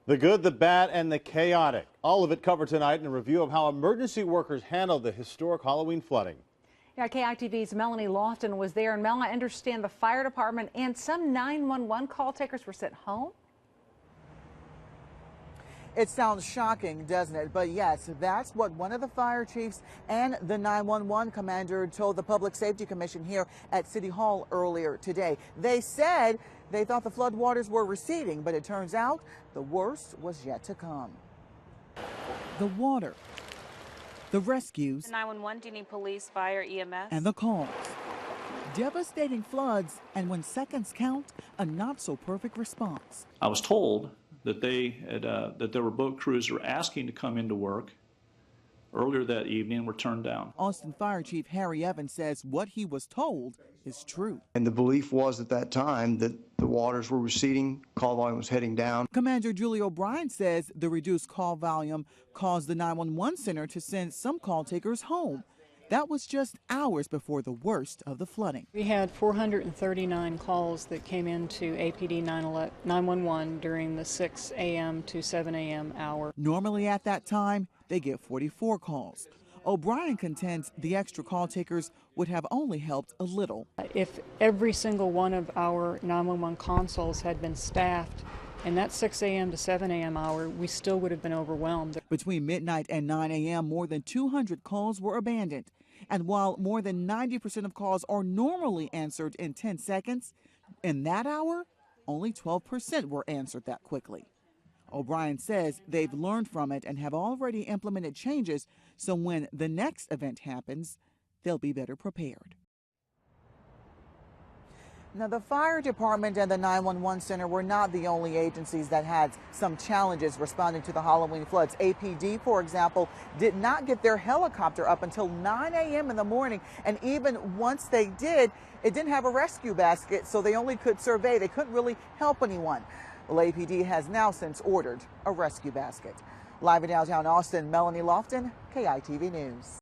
The good, the bad, and the chaotic. All of it covered tonight in a review of how emergency workers handled the historic Halloween flooding. Yeah, KITV's Melanie Lofton was there. And Mel, I understand the fire department and some 911 call takers were sent home. It sounds shocking, doesn't it? But yes, that's what one of the fire chiefs and the 911 commander told the Public Safety Commission here at City Hall earlier today. They said they thought the floodwaters were receding, but it turns out the worst was yet to come. The water, the rescues, 911, do you need police, fire, EMS? and the calls. Devastating floods, and when seconds count, a not-so-perfect response. I was told that that there were boat crews that were asking to come into work earlier that evening and were turned down. Austin Fire Chief Harry Evans says what he was told is true. And the belief was at that time that the waters were receding, call volume was heading down. Commander Julie O'Brien says the reduced call volume caused the 911 center to send some call takers home. That was just hours before the worst of the flooding. We had 439 calls that came into APD 911 during the 6 a.m. to 7 a.m. hour. Normally at that time, they get 44 calls. O'Brien contends the extra call takers would have only helped a little. If every single one of our 911 consoles had been staffed in that 6 a.m. to 7 a.m. hour, we still would have been overwhelmed. Between midnight and 9 a.m., more than 200 calls were abandoned. And while more than 90% of calls are normally answered in 10 seconds, in that hour, only 12% were answered that quickly. O'Brien says they've learned from it and have already implemented changes, so when the next event happens, they'll be better prepared. Now, the fire department and the 911 center were not the only agencies that had some challenges responding to the Halloween floods. APD, for example, did not get their helicopter up until 9 a.m. in the morning. And even once they did, it didn't have a rescue basket, so they only could survey. They couldn't really help anyone. Well, APD has now since ordered a rescue basket. Live in downtown Austin, Melanie Lofton, KITV News.